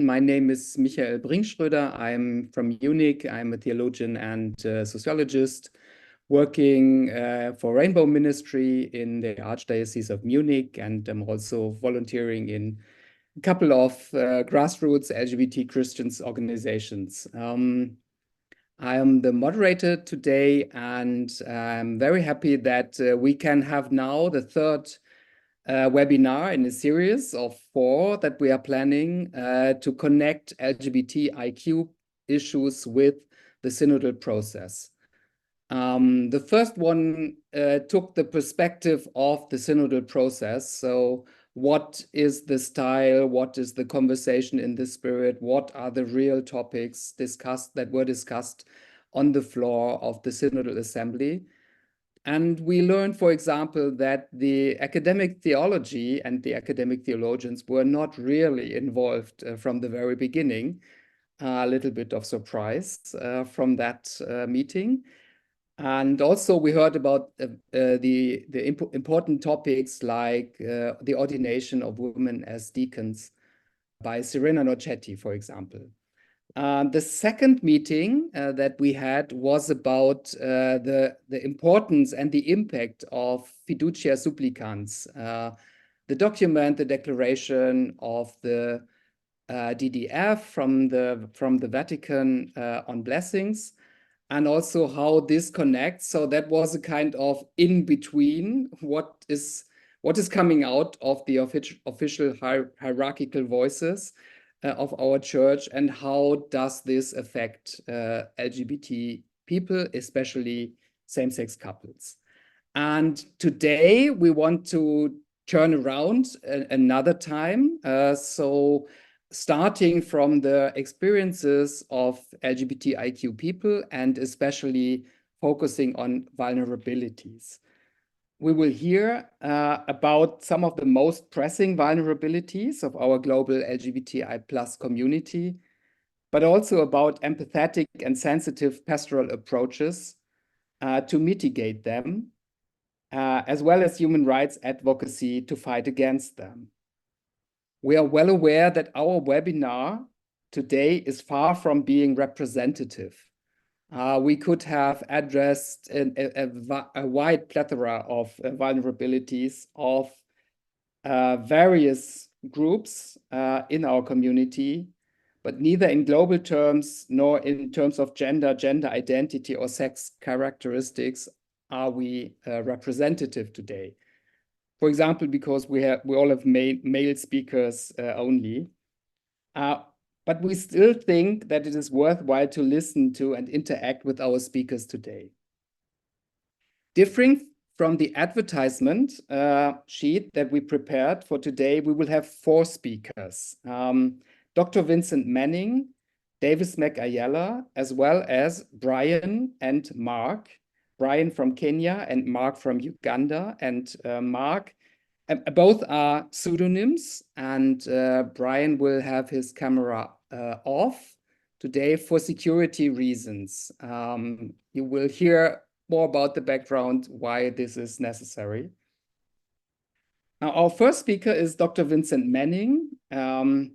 My name is Michael Brinkschröder. I'm from Munich. I'm a theologian and sociologist working for Rainbow Ministry in the Archdiocese of Munich, and I'm also volunteering in a couple of grassroots LGBT Christians organizations. I am the moderator today, and I'm very happy that we can have now the third webinar in a series of 4 that we are planning to connect LGBTIQ issues with the synodal process. The first one took the perspective of the synodal process. So what is the style? What is the conversation in the spirit? What are the real topics that were discussed on the floor of the synodal assembly? And we learned, for example, that the academic theology and the academic theologians were not really involved from the very beginning. A little bit of surprise from that meeting. And also we heard about the important topics like the ordination of women as deacons by Serena Norchetti, for example. The second meeting that we had was about the importance and the impact of Fiducia Supplicans, the document, the declaration of the DDF from the Vatican on blessings, and also how this connects. So that was a kind of in between what is coming out of the official hierarchical voices of our church, and how does this affect LGBT people, especially same-sex couples. And today we want to turn around another time. So starting from the experiences of LGBTIQ people, and especially focusing on vulnerabilities. We will hear about some of the most pressing vulnerabilities of our global LGBTI+ community, but also about empathetic and sensitive pastoral approaches to mitigate them, as well as human rights advocacy to fight against them. We are well aware that our webinar today is far from being representative. We could have addressed a wide plethora of vulnerabilities of various groups in our community, but neither in global terms nor in terms of gender identity, or sex characteristics are we representative today. For example, because we all have male speakers only. But we still think that it is worthwhile to listen to and interact with our speakers today. Differing from the advertisement sheet that we prepared for today, we will have 4 speakers. Dr. Vincent Manning, Davis McAyala, as well as Brian and Mark. Brian from Kenya and Mark from Uganda. And Mark, both are pseudonyms, and Brian will have his camera off today for security reasons. You will hear more about the background, why this is necessary. Now, our first speaker is Dr. Vincent Manning.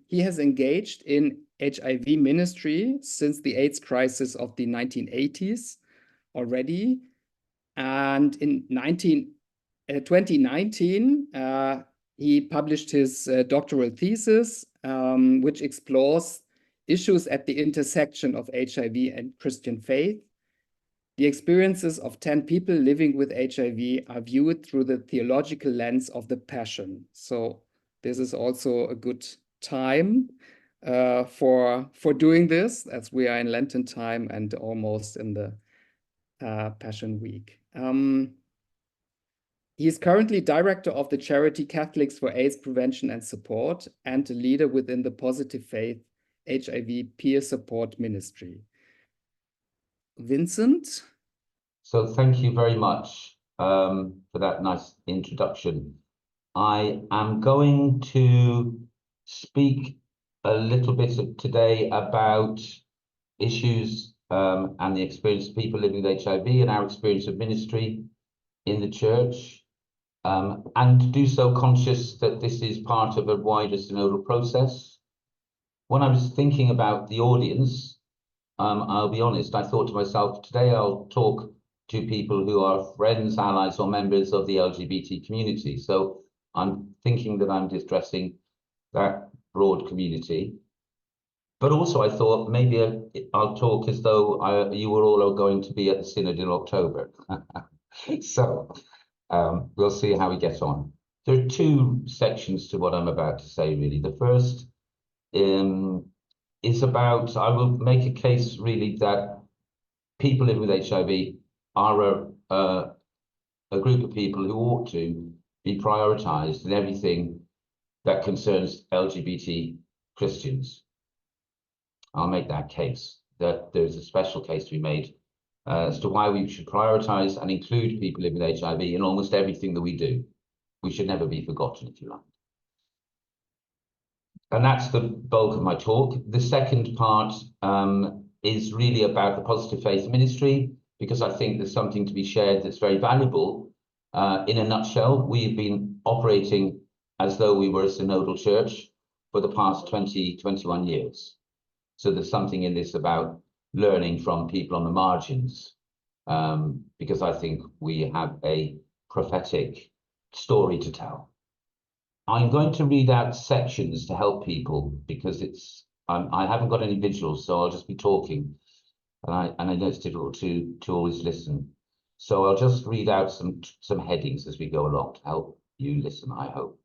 He has engaged in HIV ministry since the AIDS crisis of the 1980s already. And in 2019, he published his doctoral thesis, which explores issues at the intersection of HIV and Christian faith. The experiences of 10 people living with HIV are viewed through the theological lens of the Passion. So this is also a good time for doing this, as we are in Lenten time and almost in the Passion Week. He is currently director of the charity Catholics for AIDS Prevention and Support, and a leader within the Positive Faith HIV Peer Support Ministry. Vincent? So thank you very much for that nice introduction. I am going to speak a little bit today about issues and the experience of people living with HIV and our experience of ministry in the church, and to do so conscious that this is part of a wider synodal process. when I was thinking about the audience, I'll be honest, I thought to myself, today I'll talk to people who are friends, allies, or members of the LGBT community. So I'm thinking that I'm addressing that broad community. But also I thought maybe I'll talk as though you were all going to be at the Synod in October. So we'll see how we get on. There are two sections to what I'm about to say, really. The first is about, I will make a case really that people living with HIV are a group of people who ought to be prioritized in everything that concerns LGBT Christians. I'll make that case, that there's a special case to be made as to why we should prioritize and include people living with HIV in almost everything that we do. We should never be forgotten, if you like. And that's the bulk of my talk. The second part is really about the positive faith ministry, because I think there's something to be shared that's very valuable. In a nutshell, we've been operating as though we were a synodal church for the past 21 years. So there's something in this about learning from people on the margins, because I think we have a prophetic story to tell. I'm going to read out sections to help people, because I haven't got any visuals, so I'll just be talking, and I know it's difficult to always listen. So I'll just read out some headings as we go along to help you listen, I hope.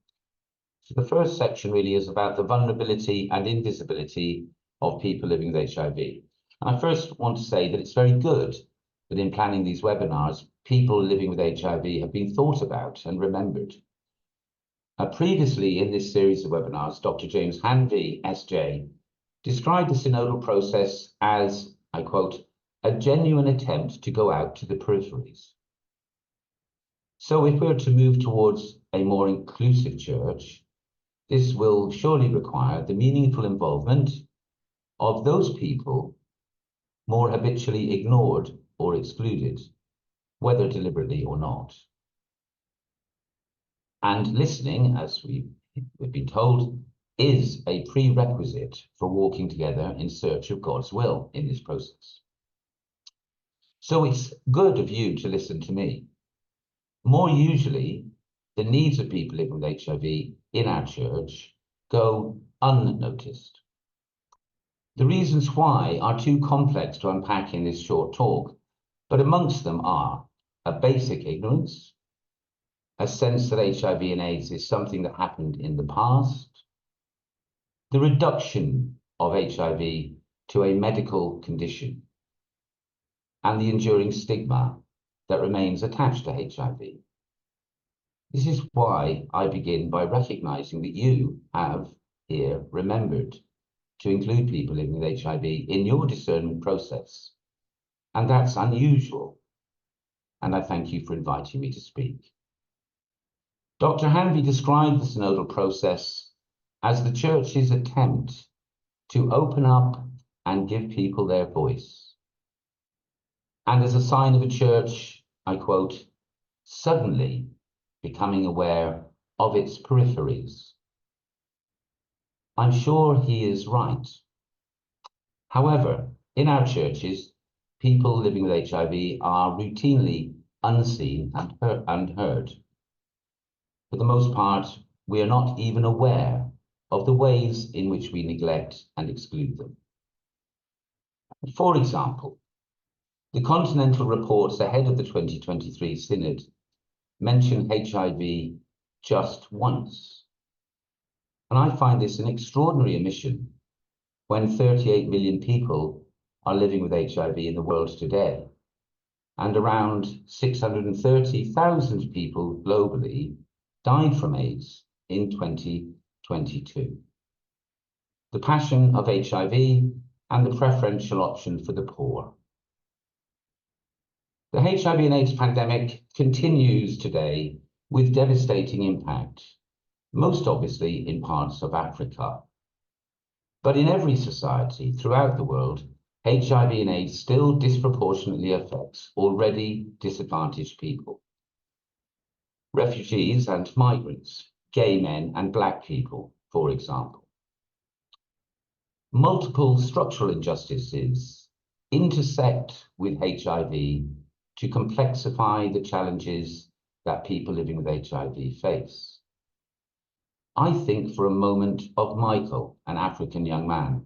So the first section really is about the vulnerability and invisibility of people living with HIV. And I first want to say that it's very good that in planning these webinars, people living with HIV have been thought about and remembered. Previously in this series of webinars, Dr. James Hanvey, SJ, described the synodal process as, I quote, a genuine attempt to go out to the peripheries. So if we're to move towards a more inclusive church, this will surely require the meaningful involvement of those people more habitually ignored or excluded, whether deliberately or not. And listening, as we've been told, is a prerequisite for walking together in search of God's will in this process. So it's good of you to listen to me. More usually, the needs of people living with HIV in our church go unnoticed. The reasons why are too complex to unpack in this short talk, but amongst them are a basic ignorance, a sense that HIV and AIDS is something that happened in the past, the reduction of HIV to a medical condition, and the enduring stigma that remains attached to HIV. This is why I begin by recognizing that you have here remembered to include people living with HIV in your discernment process. And that's unusual. And I thank you for inviting me to speak. Dr. Hanvey described the synodal process as the church's attempt to open up and give people their voice. And as a sign of a church, I quote, suddenly becoming aware of its peripheries. I'm sure he is right. However, in our churches, people living with HIV are routinely unseen and heard. For the most part, we are not even aware of the ways in which we neglect and exclude them. For example, the Continental reports ahead of the 2023 Synod mention HIV just once. And I find this an extraordinary omission when 38 million people are living with HIV in the world today, and around 630,000 people globally died from AIDS in 2022. The passion of HIV and the preferential option for the poor. The HIV and AIDS pandemic continues today with devastating impact, most obviously in parts of Africa. But in every society throughout the world, HIV and AIDS still disproportionately affects already disadvantaged people. Refugees and migrants, gay men and black people, for example. multiple structural injustices intersect with HIV to complexify the challenges that people living with HIV face. I think for a moment of Michael, an African young man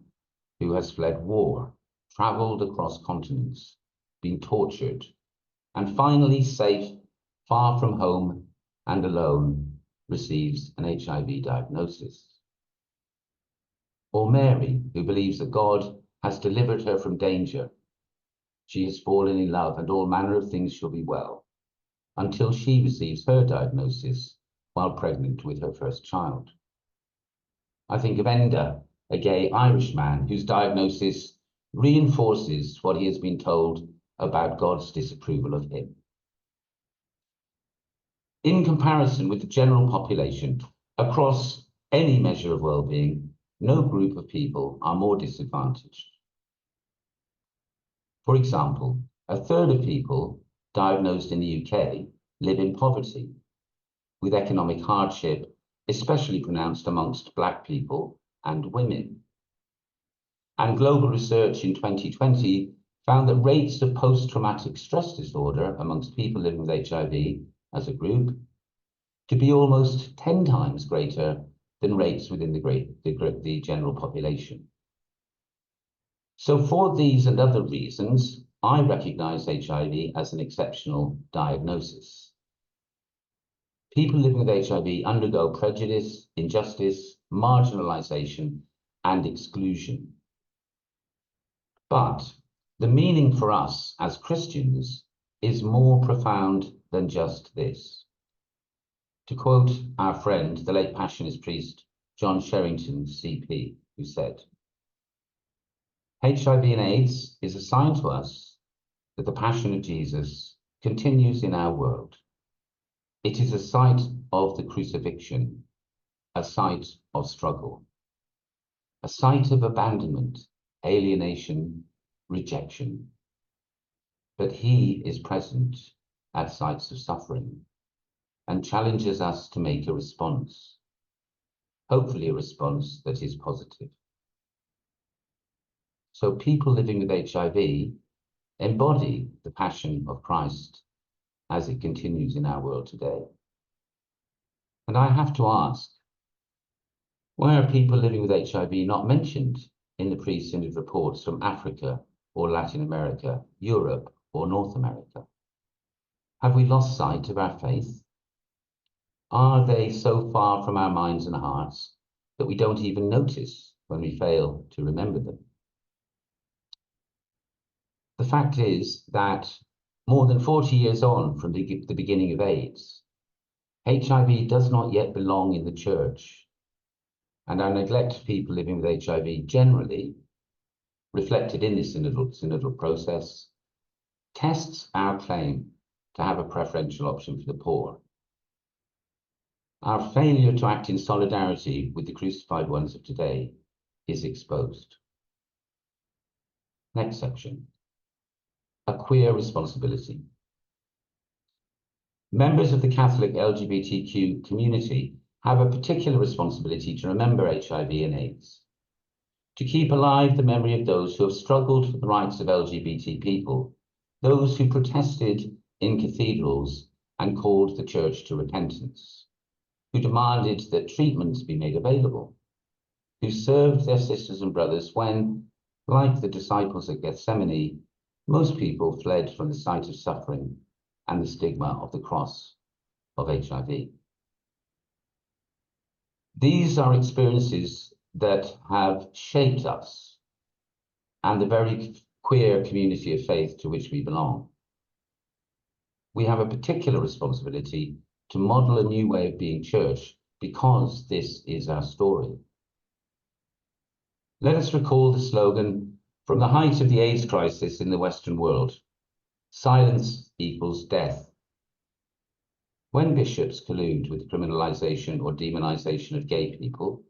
who has fled war, traveled across continents, been tortured, and finally safe, far from home and alone, receives an HIV diagnosis. Or Mary, who believes that God has delivered her from danger. She has fallen in love and all manner of things shall be well, until she receives her diagnosis while pregnant with her first child. I think of Enda, a gay Irish man whose diagnosis reinforces what he has been told about God's disapproval of him. In comparison with the general population, across any measure of well-being, no group of people are more disadvantaged. For example, a third of people diagnosed in the UK live in poverty, with economic hardship especially pronounced amongst Black people and women. And global research in 2020 found that rates of post-traumatic stress disorder amongst people living with HIV as a group to be almost 10 times greater than rates within the general population. So for these and other reasons, I recognize HIV as an exceptional diagnosis. People living with HIV undergo prejudice, injustice, marginalization, and exclusion. But the meaning for us as Christians is more profound than just this. To quote our friend, the late Passionist priest, John Sherrington, CP, who said, HIV and AIDS is a sign to us that the passion of Jesus continues in our world. It is a site of the crucifixion, a site of struggle, a site of abandonment, alienation, rejection. But he is present at sites of suffering and challenges us to make a response, hopefully a response that is positive. So people living with HIV embody the passion of Christ as it continues in our world today. And I have to ask, why are people living with HIV not mentioned in the pre-Synod reports from Africa or Latin America, Europe or North America? Have we lost sight of our faith? Are they so far from our minds and hearts that we don't even notice when we fail to remember them? The fact is that more than 40 years on from the beginning of AIDS, HIV does not yet belong in the church, and our neglect of people living with HIV generally, reflected in this synodal process, tests our claim to have a preferential option for the poor. Our failure to act in solidarity with the crucified ones of today is exposed. Next section. A queer responsibility. Members of the Catholic LGBTQ community have a particular responsibility to remember HIV and AIDS, to keep alive the memory of those who have struggled for the rights of LGBT people, those who protested in cathedrals and called the church to repentance, who demanded that treatments be made available, who served their sisters and brothers when, like the disciples at Gethsemane, most people fled from the sight of suffering and the stigma of the cross of HIV. These are experiences that have shaped us and the very queer community of faith to which we belong. We have a particular responsibility to model a new way of being church because this is our story. Let us recall the slogan from the height of the AIDS crisis in the Western world: silence equals death. When bishops collude with the criminalization or demonization of gay people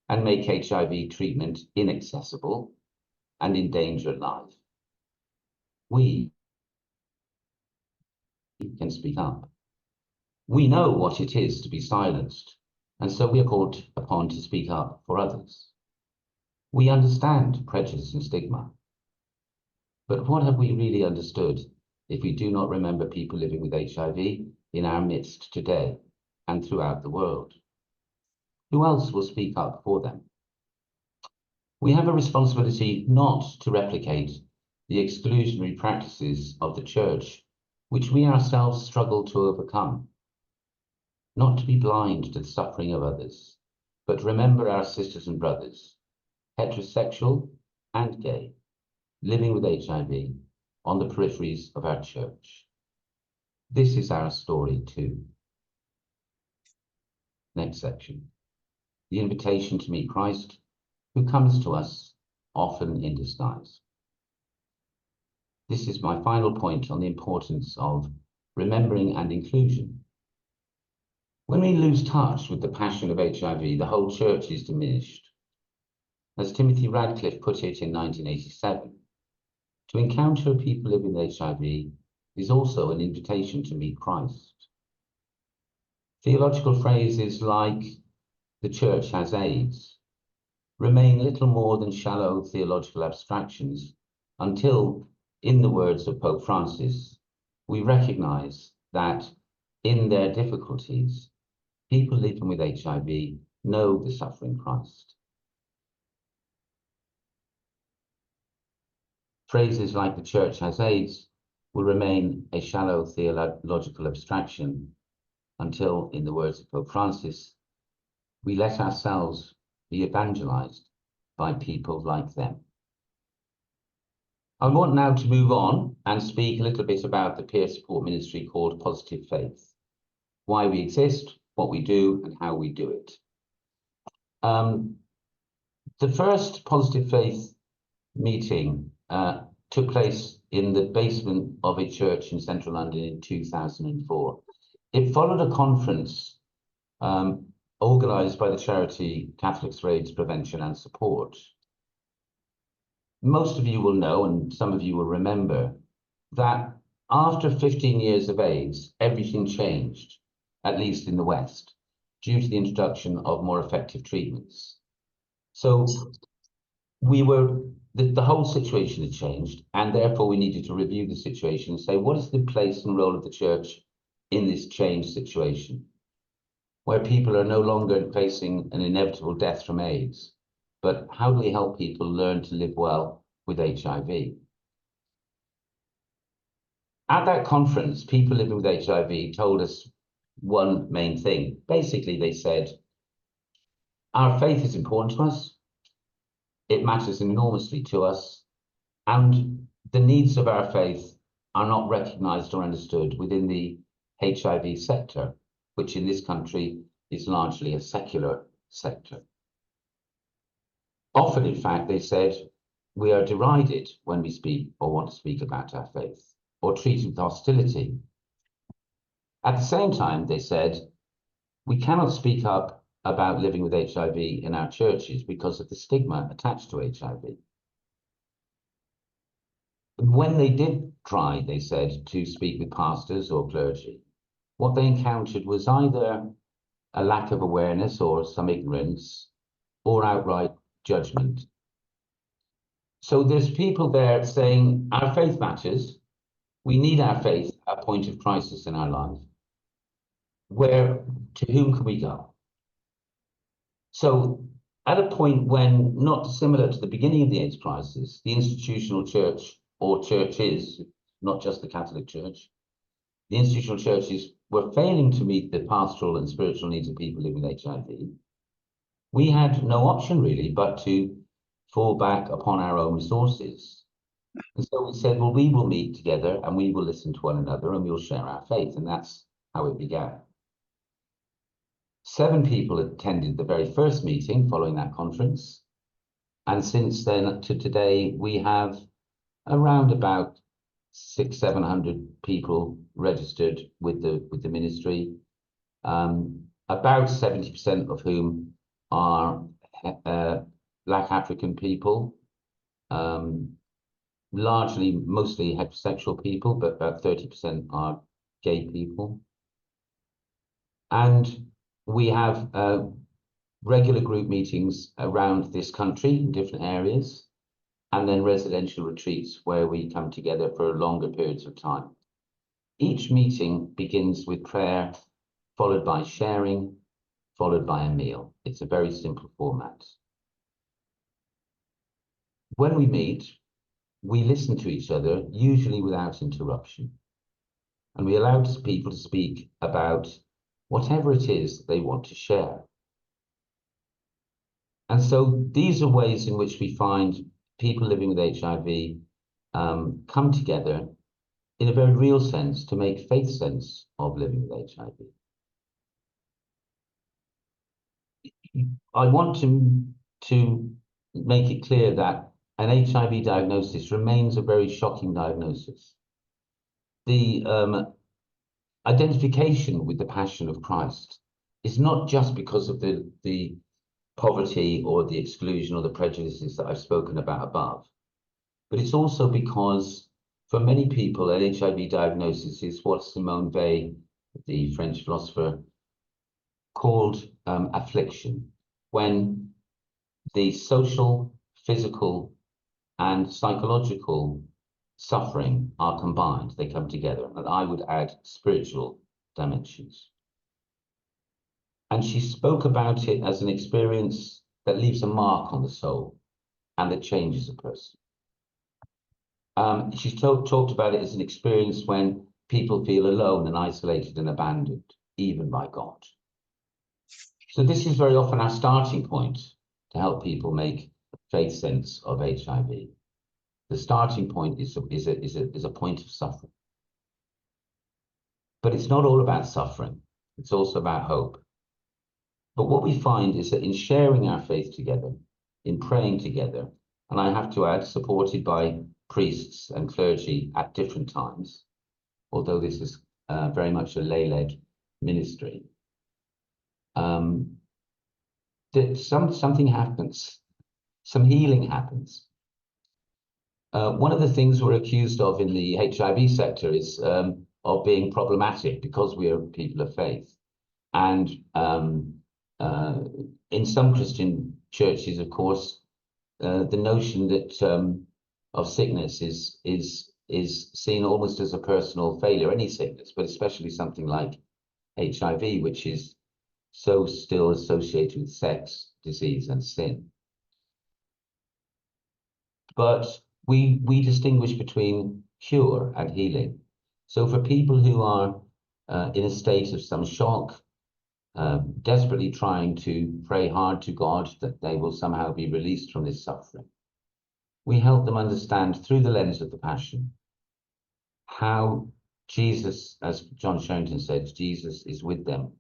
and make HIV treatment inaccessible and endanger life, we can speak up. We know what it is to be silenced, and so we are called upon to speak up for others. We understand prejudice and stigma. But what have we really understood if we do not remember people living with HIV in our midst today and throughout the world? Who else will speak up for them? We have a responsibility not to replicate the exclusionary practices of the church, which we ourselves struggle to overcome. Not to be blind to the suffering of others, but remember our sisters and brothers, heterosexual and gay, living with HIV on the peripheries of our church. This is our story too. Next section. The invitation to meet Christ, who comes to us often in disguise. This is my final point on the importance of remembering and inclusion. When we lose touch with the passion of HIV, the whole church is diminished. As Timothy Radcliffe put it in 1987, to encounter people living with HIV is also an invitation to meet Christ. Theological phrases like the church has AIDS remain little more than shallow theological abstractions until, in the words of Pope Francis, we recognize that in their difficulties, people living with HIV know the suffering Christ. Phrases like the church has AIDS will remain a shallow theological abstraction until, in the words of Pope Francis, we let ourselves be evangelized by people like them. I want now to move on and speak a little bit about the peer support ministry called Positive Faith, why we exist, what we do, and how we do it. The first Positive Faith meeting took place in the basement of a church in central London in 2004. It followed a conference organised by the charity Catholics for AIDS Prevention and Support. Most of you will know, and some of you will remember, that after 15 years of AIDS, everything changed, at least in the West, due to the introduction of more effective treatments. So the whole situation had changed, and therefore we needed to review the situation and say, what is the place and role of the church in this changed situation, where people are no longer facing an inevitable death from AIDS, but how do we help people learn to live well with HIV? At that conference, people living with HIV told us one main thing. Basically, they said, our faith is important to us. It matters enormously to us, and the needs of our faith are not recognized or understood within the HIV sector, which in this country is largely a secular sector. Often, in fact, they said, we are derided when we speak or want to speak about our faith, or treated with hostility. At the same time, they said, we cannot speak up about living with HIV in our churches because of the stigma attached to HIV. When they did try, they said, to speak with pastors or clergy, what they encountered was either a lack of awareness or some ignorance or outright judgment. So there's people there saying, our faith matters. We need our faith at a point of crisis in our life. To whom can we go? So at a point when, not dissimilar to the beginning of the AIDS crisis, the institutional church or churches, not just the Catholic Church, the institutional churches were failing to meet the pastoral and spiritual needs of people living with HIV. We had no option really but to fall back upon our own resources. And so we said, well, we will meet together and we will listen to one another and we'll share our faith. And that's how it began. 7 people attended the very first meeting following that conference. And since then to today, we have around about 600-700 people registered with the ministry, about 70% of whom are Black African people, mostly heterosexual people, but about 30% are gay people. And we have regular group meetings around this country in different areas, and then residential retreats where we come together for longer periods of time. Each meeting begins with prayer, followed by sharing, followed by a meal. It's a very simple format. When we meet, we listen to each other, usually without interruption. And we allow people to speak about whatever it is they want to share. And so these are ways in which we find people living with HIV come together in a very real sense to make faith sense of living with HIV. I want to make it clear that an HIV diagnosis remains a very shocking diagnosis. The identification with the Passion of Christ is not just because of the poverty or the exclusion or the prejudices that I've spoken about above, but it's also because for many people, an HIV diagnosis is what Simone Weil, the French philosopher, called affliction, when the social, physical, and psychological suffering are combined, they come together, and I would add spiritual dimensions. And she spoke about it as an experience that leaves a mark on the soul and that changes a person. She talked about it as an experience when people feel alone and isolated and abandoned, even by God. So this is very often our starting point to help people make faith sense of HIV. The starting point is a point of suffering. But it's not all about suffering. It's also about hope. But what we find is that in sharing our faith together, in praying together, and I have to add, supported by priests and clergy at different times, although this is very much a lay-led ministry, that something happens, some healing happens. One of the things we're accused of in the HIV sector is of being problematic because we are people of faith. And in some Christian churches, of course, the notion that of sickness is seen almost as a personal failure, any sickness, but especially something like HIV, which is so still associated with sex, disease, and sin. But we distinguish between cure and healing. So for people who are in a state of some shock, desperately trying to pray hard to God that they will somehow be released from this suffering, we help them understand through the lens of the Passion how Jesus, as John Sherrington said, Jesus is with them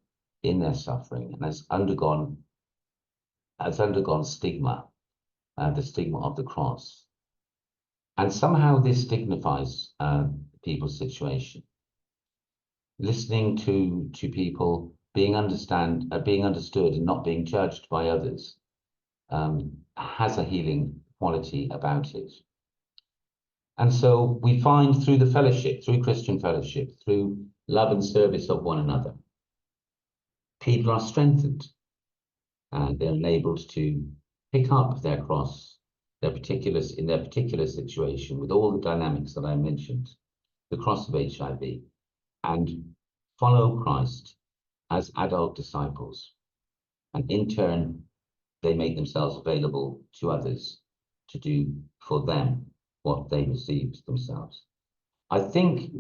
in their suffering and has undergone stigma, the stigma of the cross. And somehow this dignifies people's situation. Listening to people being understood and not being judged by others has a healing quality about it. And so we find through the fellowship, through Christian fellowship, through love and service of one another, people are strengthened and they're enabled to pick up their cross, in their particular situation, with all the dynamics that I mentioned, the cross of HIV, and follow Christ as adult disciples. And in turn, they make themselves available to others to do for them what they received themselves. I think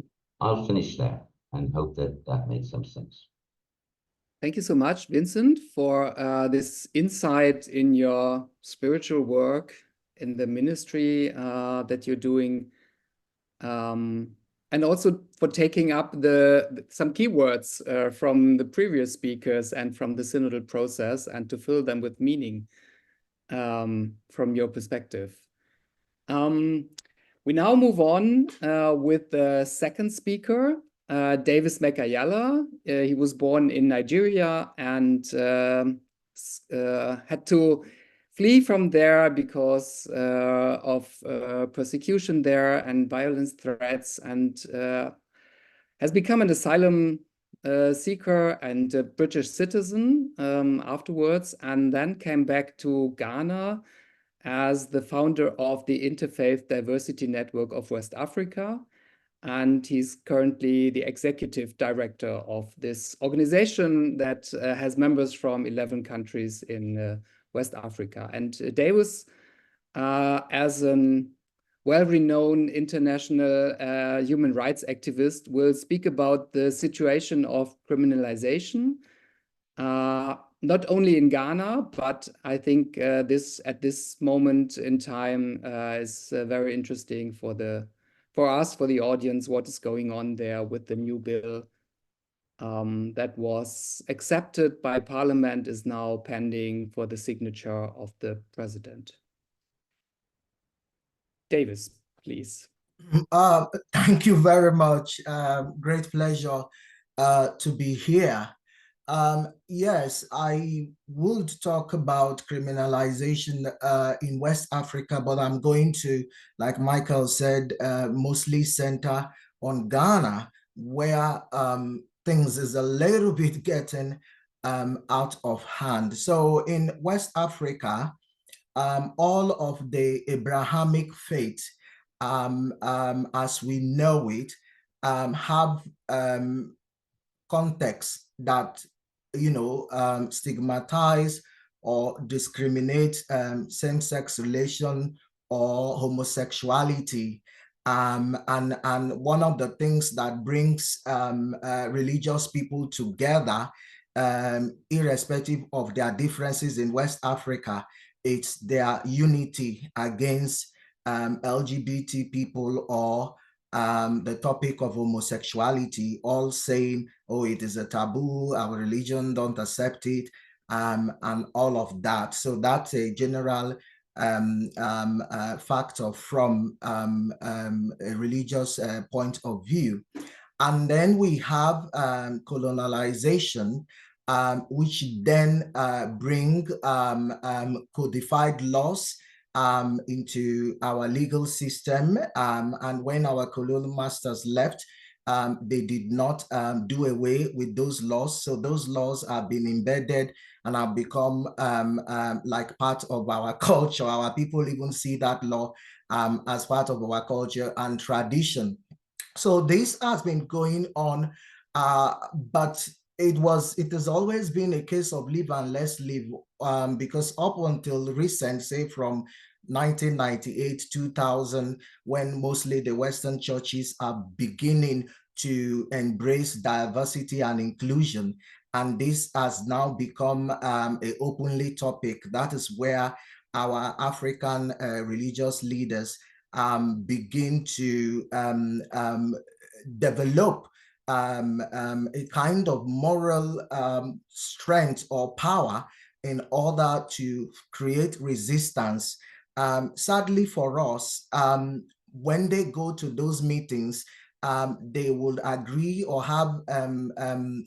I'll finish there and hope that that makes some sense. Thank you so much, Vincent, for this insight in your spiritual work, in the ministry that you're doing, and also for taking up some keywords from the previous speakers and from the synodal process and to fill them with meaning from your perspective. We now move on with the second speaker, Davis Mekayala. He was born in Nigeria and had to flee from there because of persecution there and violence threats, and has become an asylum seeker and a British citizen afterwards, and then came back to Ghana as the founder of the Interfaith Diversity Network of West Africa. And he's currently the executive director of this organization that has members from 11 countries in West Africa. And Davis, as a well-renowned international human rights activist, will speak about the situation of criminalization, not only in Ghana, but I think at this moment in time is very interesting for us, for the audience, what is going on there with the new bill that was accepted by Parliament, is now pending for the signature of the president. Davis, please. Thank you very much. Great pleasure to be here. Yes, I would talk about criminalization in West Africa, but I'm going to, like Michael said, mostly center on Ghana, where things is a little bit getting out of hand. So in West Africa, all of the Abrahamic faith, as we know it, have contexts that stigmatize or discriminate same-sex relation or homosexuality. And one of the things that brings religious people together, irrespective of their differences in West Africa, it's their unity against LGBT people or the topic of homosexuality, all saying, oh, it is a taboo, our religion don't accept it, and all of that. So that's a general factor from a religious point of view. And then we have colonialization, which then bring codified laws into our legal system. And when our colonial masters left, they did not do away with those laws. So those laws have been embedded and have become like part of our culture. Our people even see that law as part of our culture and tradition. So this has been going on, but it has always been a case of live and let's live, because up until recent, say from 1998, 2000, when mostly the Western churches are beginning to embrace diversity and inclusion, and this has now become an openly topic. That is where our African religious leaders begin to develop a kind of moral strength or power in order to create resistance. Sadly for us, when they go to those meetings, they would agree or have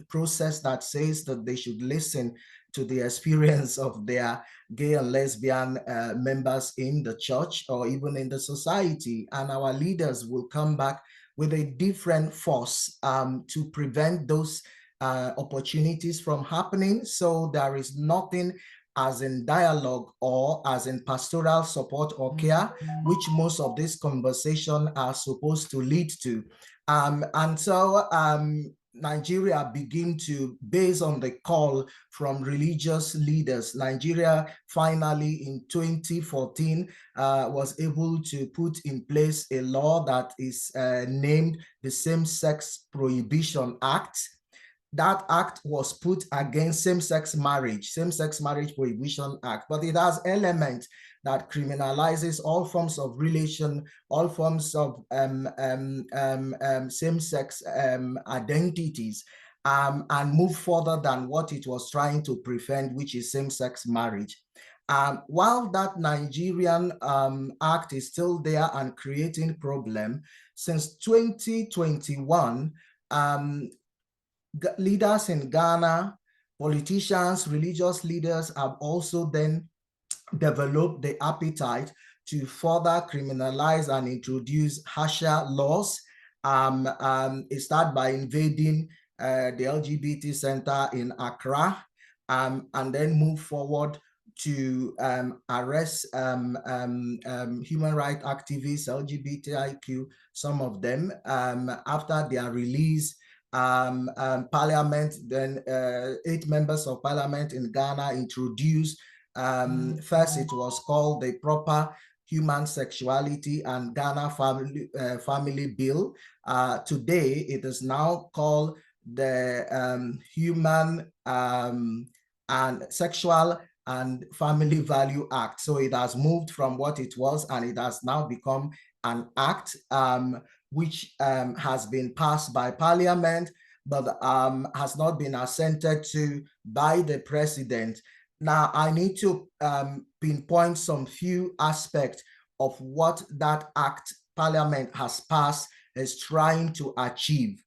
process that says that they should listen to the experience of their gay and lesbian members in the church or even in the society. And our leaders will come back with a different force to prevent those opportunities from happening. So there is nothing as in dialogue or as in pastoral support or care, which most of this conversation are supposed to lead to. And so Nigeria begin to, based on the call from religious leaders, Nigeria finally in 2014 was able to put in place a law that is named the Same-Sex Prohibition Act. That act was put against same-sex marriage prohibition act, but it has elements that criminalizes all forms of relation, all forms of same-sex identities, and move further than what it was trying to prevent, which is same-sex marriage. While that Nigerian act is still there and creating problem, since 2021, leaders in Ghana, politicians, religious leaders have also then developed the appetite to further criminalize and introduce harsher laws. It started by invading the LGBT Center in Accra, and then move forward to arrest human rights activists, LGBTIQ, some of them, after their release. Parliament, then 8 members of parliament in Ghana introduced, first it was called the Proper Human Sexuality and Ghana Family Bill. Today, it is now called the Human and Sexual and Family Value Act. So it has moved from what it was, and it has now become an act which has been passed by Parliament, but has not been assented to by the President. Now, I need to pinpoint some few aspects of what that act Parliament has passed is trying to achieve,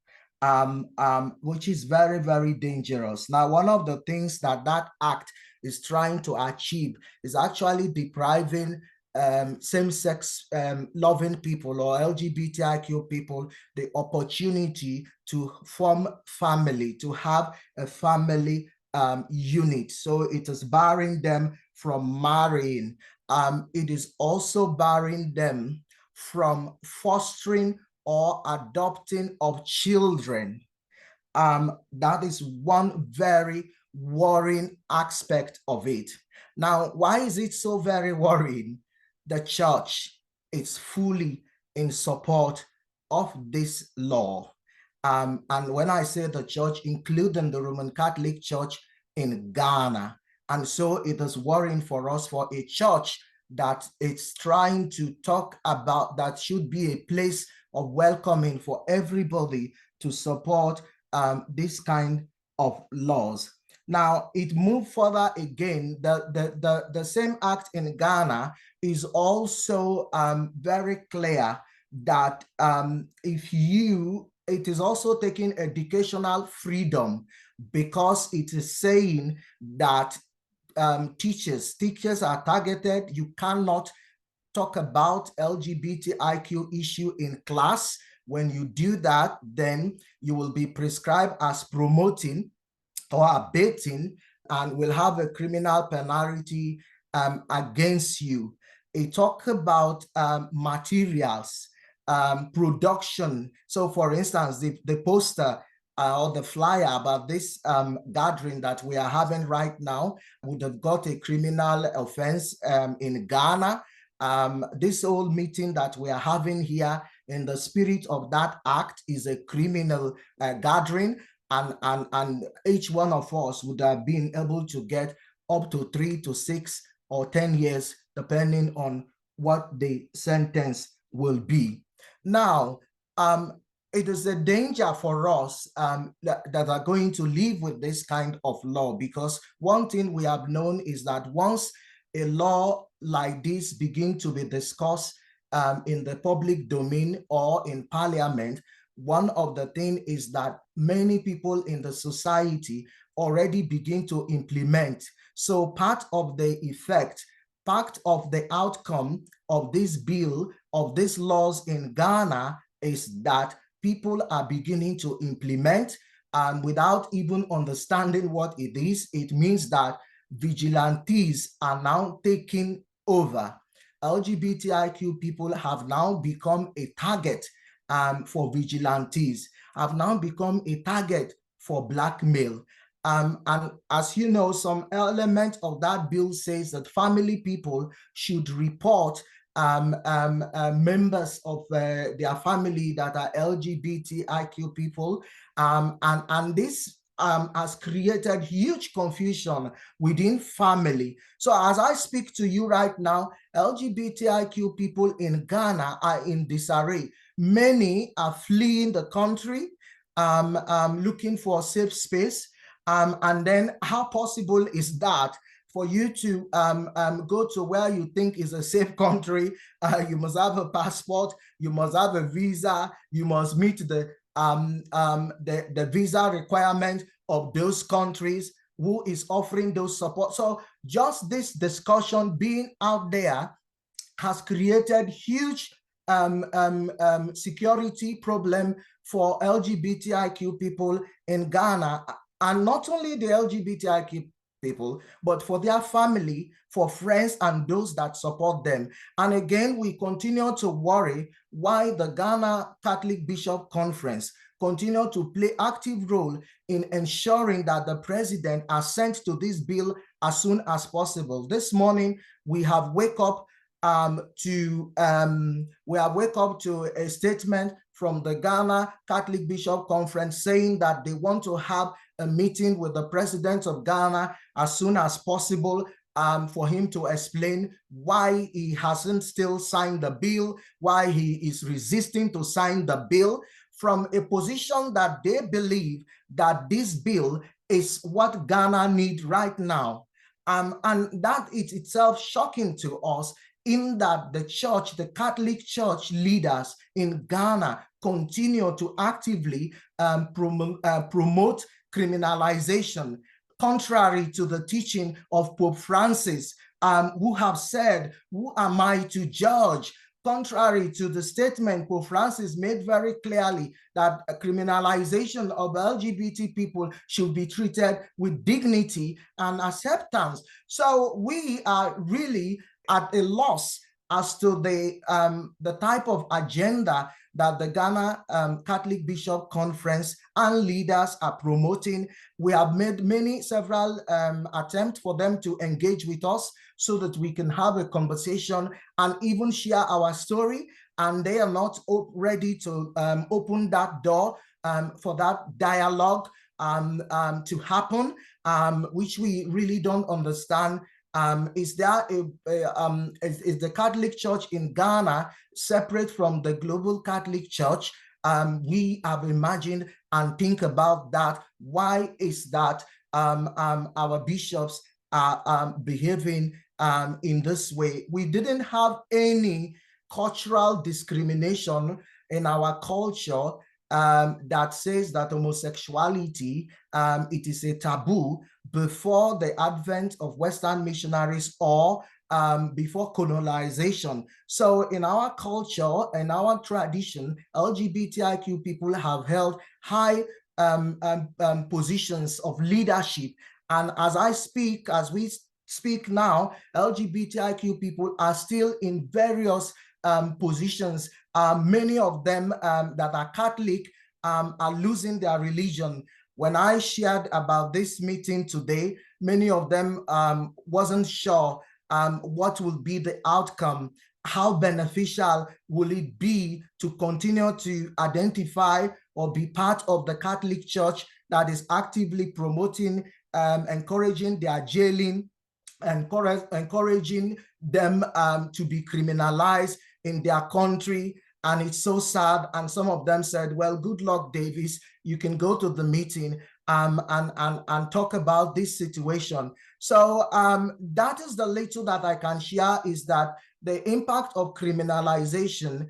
which is very, very dangerous. Now, one of the things that that act is trying to achieve is actually depriving same-sex loving people or LGBTIQ people the opportunity to form family, to have a family unit. So it is barring them from marrying. It is also barring them from fostering or adopting of children. That is one very worrying aspect of it. Now, why is it so very worrying? The church is fully in support of this law. And when I say the church, including the Roman Catholic Church in Ghana. And so it is worrying for us, for a church that it's trying to talk about that should be a place of welcoming for everybody to support this kind of laws. Now, it moved further again. The same act in Ghana is also very clear that it is also taking educational freedom, because it is saying that teachers are targeted. You cannot talk about LGBTIQ issue in class. When you do that, then you will be prescribed as promoting or abating, and will have a criminal penalty against you. It talks about materials, production. So for instance, the poster or the flyer about this gathering that we are having right now would have got a criminal offense in Ghana. This whole meeting that we are having here in the spirit of that act is a criminal gathering. And each one of us would have been able to get up to 3 to 6 or 10 years, depending on what the sentence will be. Now, it is a danger for us that are going to live with this kind of law, because one thing we have known is that once a law like this begins to be discussed in the public domain or in Parliament, one of the things is that many people in the society already begin to implement. So part of the effect, part of the outcome of this bill, of these laws in Ghana, is that people are beginning to implement, and without even understanding what it is. It means that vigilantes are now taking over. LGBTIQ people have now become a target for vigilantes, have now become a target for blackmail. And as you know, some element of that bill says that family people should report members of their family that are LGBTIQ people. And this has created huge confusion within family. So as I speak to you right now, LGBTIQ people in Ghana are in disarray. Many are fleeing the country, looking for a safe space. And then how possible is that for you to go to where you think is a safe country? You must have a passport, you must have a visa, you must meet the visa requirement of those countries who is offering those support. So just this discussion being out there has created huge security problem for LGBTIQ people in Ghana, and not only the LGBTIQ people, but for their family, for friends, and those that support them. And again, we continue to worry why the Ghana Catholic Bishop Conference continue to play active role in ensuring that the president assents to this bill as soon as possible. This morning, we have wake up to a statement from the Ghana Catholic Bishop Conference saying that they want to have a meeting with the president of Ghana as soon as possible for him to explain why he hasn't still signed the bill, why he is resisting to sign the bill, from a position that they believe that this bill is what Ghana needs right now. And that is itself shocking to us, in that the church, the Catholic Church leaders in Ghana continue to actively promote criminalization, contrary to the teaching of Pope Francis, who have said, "Who am I to judge?" Contrary to the statement Pope Francis made very clearly that criminalization of LGBT people should be treated with dignity and acceptance. So we are really at a loss as to the type of agenda that the Ghana Catholic Bishop Conference and leaders are promoting. We have made several attempts for them to engage with us so that we can have a conversation and even share our story, and they are not ready to open that door for that dialogue to happen, which we really don't understand. Is the Catholic Church in Ghana separate from the global Catholic Church? We have imagined and think about that. Why is that our bishops are behaving in this way? We didn't have any cultural discrimination in our culture that says that homosexuality, it is a taboo before the advent of Western missionaries or before colonization. So in our culture, in our tradition, LGBTIQ people have held high positions of leadership. And as we speak now, LGBTIQ people are still in various positions. Many of them that are Catholic are losing their religion. When I shared about this meeting today, many of them wasn't sure what will be the outcome, how beneficial will it be to continue to identify or be part of the Catholic Church that is actively promoting, encouraging their jailing, encouraging them to be criminalized in their country. And it's so sad. And some of them said, well, good luck, Davis. You can go to the meeting and talk about this situation. So that is the little that I can share, is that the impact of criminalization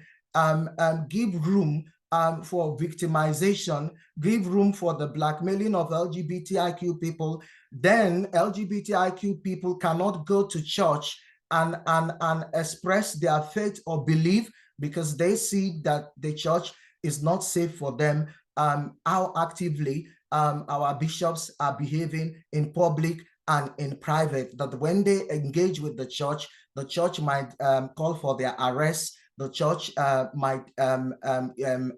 give room for victimization, give room for the blackmailing of LGBTIQ people. Then LGBTIQ people cannot go to church and express their faith or belief, because they see that the church is not safe for them. How actively our bishops are behaving in public and in private, that when they engage with the church might call for their arrest, the church might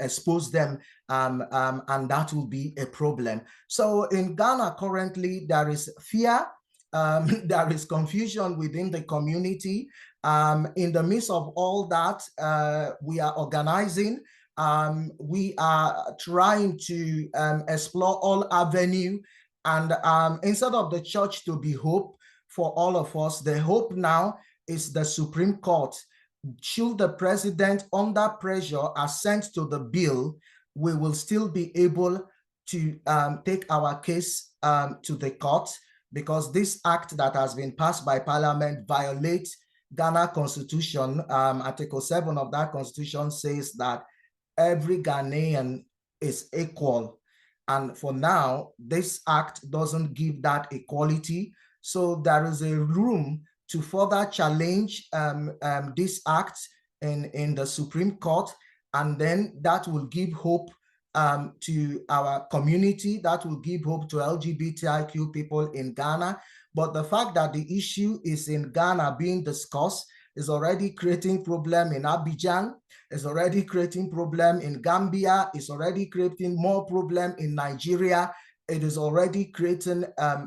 expose them, and that will be a problem. So in Ghana currently, there is fear, there is confusion within the community. In the midst of all that, we are organizing. We are trying to explore all avenues, and instead of the church to be hope for all of us, the hope now is the Supreme Court. Should the president, under pressure, assent to the bill, we will still be able to take our case to the court, because this act that has been passed by Parliament violates Ghana Constitution. Article 7 of that Constitution says that every Ghanaian is equal. And for now, this act doesn't give that equality. So there is a room to further challenge this act in the Supreme Court, and then that will give hope to our community, that will give hope to LGBTIQ people in Ghana. But the fact that the issue is in Ghana being discussed is already creating problem in Abidjan, is already creating problem in Gambia, is already creating more problem in Nigeria. It is already creating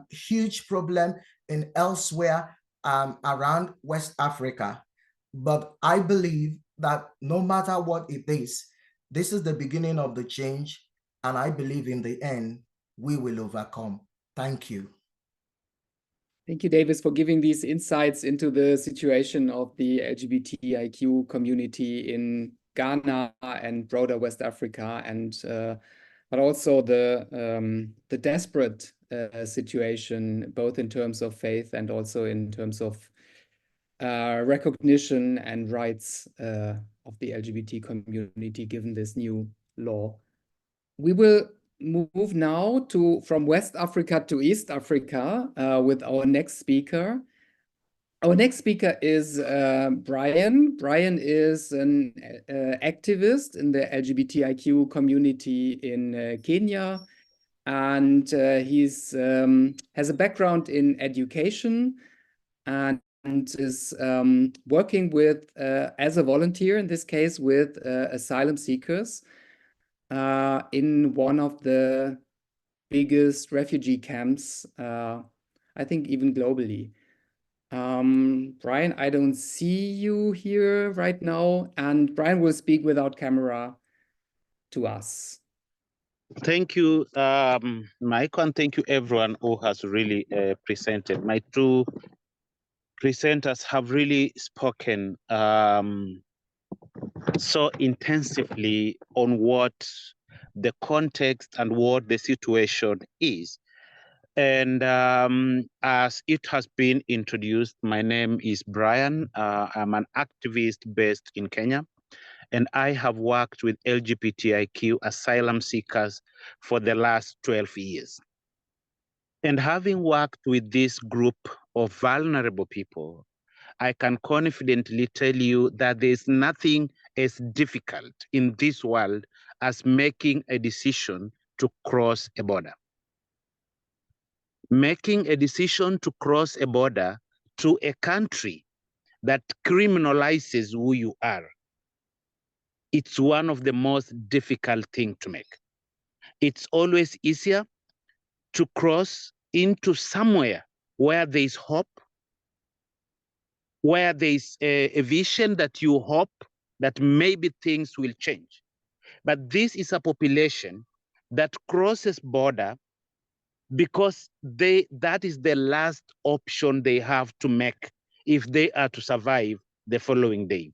huge problem in elsewhere around West Africa. But I believe that no matter what it is, this is the beginning of the change, and I believe in the end, we will overcome. Thank you. Thank you, Davis, for giving these insights into the situation of the LGBTIQ community in Ghana and broader West Africa, and but also the desperate situation, both in terms of faith and also in terms of recognition and rights of the LGBT community, given this new law. We will move now from West Africa to East Africa with our next speaker. Our next speaker is Brian. Brian is an activist in the LGBTIQ community in Kenya, and he's has a background in education and is working with as a volunteer, in this case, with asylum seekers in one of the biggest refugee camps, I think even globally. Brian, I don't see you here right now, and Brian will speak without camera to us. Thank you, Mike, and thank you everyone who has really presented. My two presenters have really spoken so intensively on what the context and what the situation is. And as it has been introduced, my name is Brian. I'm an activist based in Kenya, and I have worked with LGBTIQ asylum seekers for the last 12 years. And having worked with this group of vulnerable people, I can confidently tell you that there's nothing as difficult in this world as making a decision to cross a border. Making a decision to cross a border to a country that criminalizes who you are, it's one of the most difficult things to make. It's always easier to cross into somewhere where there's hope, where there's a vision that you hope that maybe things will change. But this is a population that crosses border because that is the last option they have to make if they are to survive the following day.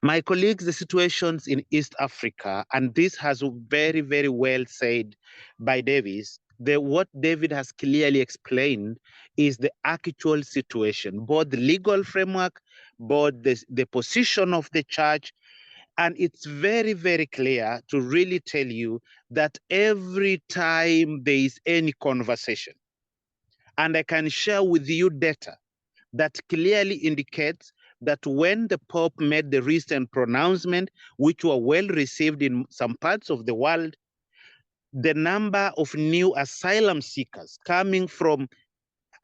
My colleagues, the situations in East Africa, and this has very, very well said by Davis, what David has clearly explained is the actual situation, both the legal framework, both the position of the church. And it's very, very clear to really tell you that every time there is any conversation, and I can share with you data that clearly indicates that when the Pope made the recent pronouncement, which were well received in some parts of the world, the number of new asylum seekers coming from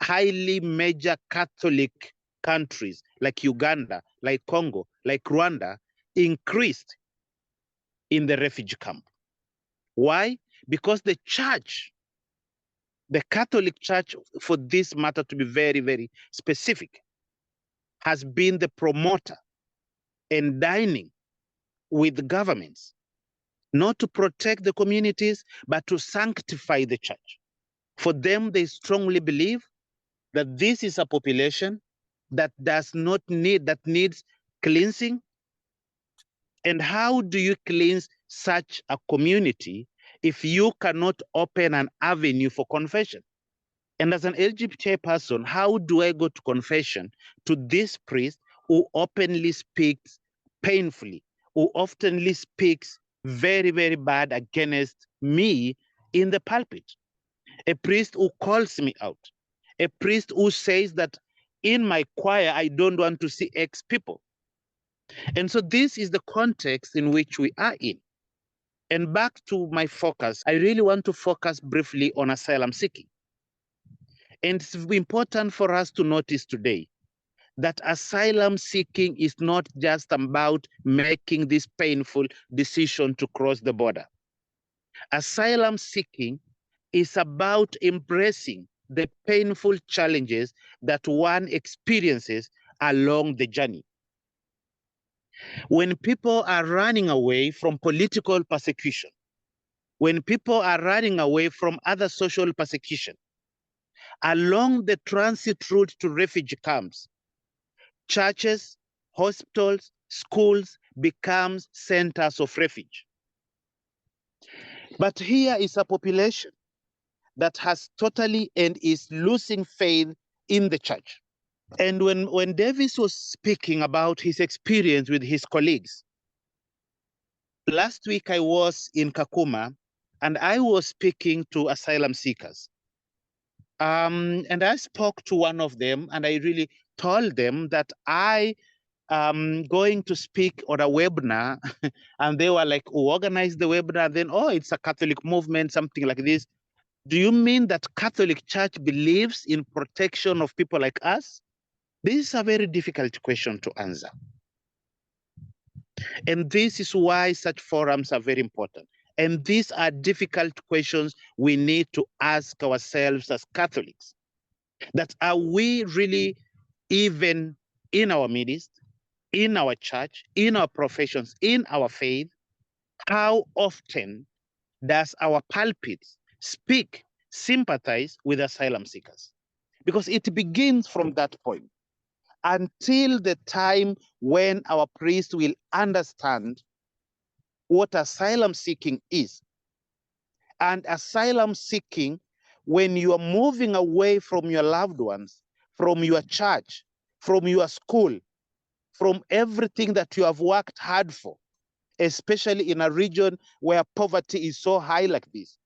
highly major Catholic countries like Uganda, like Congo, like Rwanda, increased in the refugee camp. Why? Because the church, the Catholic Church, for this matter to be very, very specific, has been the promoter and dining with governments, not to protect the communities, but to sanctify the church. For them, they strongly believe that this is a population that does not need, that needs cleansing. And how do you cleanse such a community if you cannot open an avenue for confession? And as an LGBT person, how do I go to confession to this priest who openly speaks painfully, who oftenly speaks very, very bad against me in the pulpit? A priest who calls me out, a priest who says that in my choir, I don't want to see X people. And so this is the context in which we are in. And back to my focus, I really want to focus briefly on asylum seeking. And it's important for us to notice today that asylum seeking is not just about making this painful decision to cross the border. Asylum seeking is about embracing the painful challenges that one experiences along the journey. When people are running away from political persecution, when people are running away from other social persecution, along the transit route to refugee camps, churches, hospitals, schools become centers of refuge. But here is a population that has totally and is losing faith in the church. And when Davis was speaking about his experience with his colleagues, last week I was in Kakuma and I was speaking to asylum seekers. And I spoke to one of them and I really told them that I am going to speak on a webinar. And they were like, who organized the webinar? Then, oh, it's a Catholic movement, something like this. Do you mean that Catholic Church believes in protection of people like us? This is a very difficult question to answer. And this is why such forums are very important. And these are difficult questions we need to ask ourselves as Catholics. That are we really even in our midst, in our church, in our professions, in our faith? How often does our pulpit speak, sympathize with asylum seekers? Because it begins from that point until the time when our priest will understand what asylum seeking is. And asylum seeking, when you are moving away from your loved ones, from your church, from your school, from everything that you have worked hard for, especially in a region where poverty is so high like this.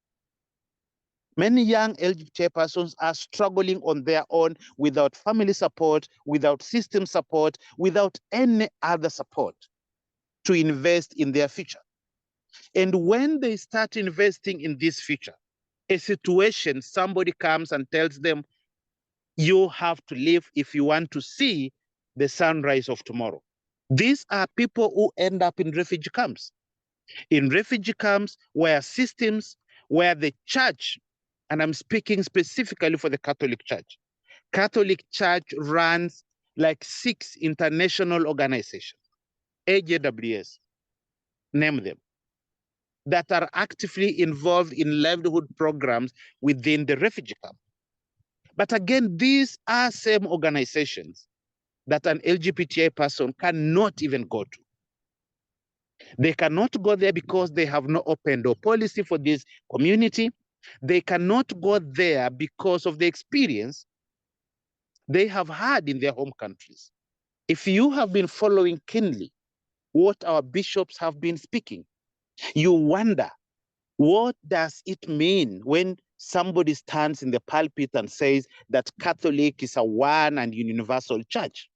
Many young LGBTI persons are struggling on their own without family support, without system support, without any other support to invest in their future. And when they start investing in this future, a situation, somebody comes and tells them, you have to leave if you want to see the sunrise of tomorrow. These are people who end up in refugee camps. In refugee camps where systems, where the church, and I'm speaking specifically for the Catholic Church. Catholic Church runs like 6 international organizations, AJWS, name them, that are actively involved in livelihood programs within the refugee camp. But again, these are same organizations that an LGBTI person cannot even go to. They cannot go there because they have no open door policy for this community. They cannot go there because of the experience they have had in their home countries. If you have been following keenly what our bishops have been speaking, you wonder, what does it mean when somebody stands in the pulpit and says that Catholic is a one and universal church?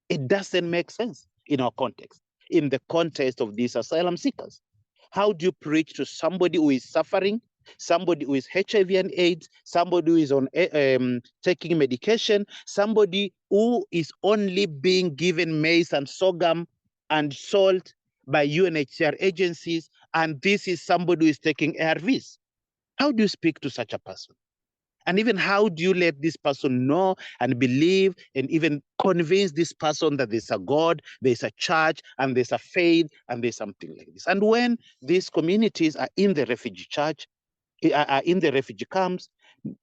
It doesn't make sense in our context, in the context of these asylum seekers. How do you preach to somebody who is suffering, somebody who is HIV and AIDS, somebody who is on taking medication, somebody who is only being given maize and sorghum and salt by UNHCR agencies, and this is somebody who is taking ARVs? How do you speak to such a person? And even how do you let this person know and believe and even convince this person that there's a God, there's a church, and there's a faith, and there's something like this? And when these communities are in the refugee church, are in the refugee camps,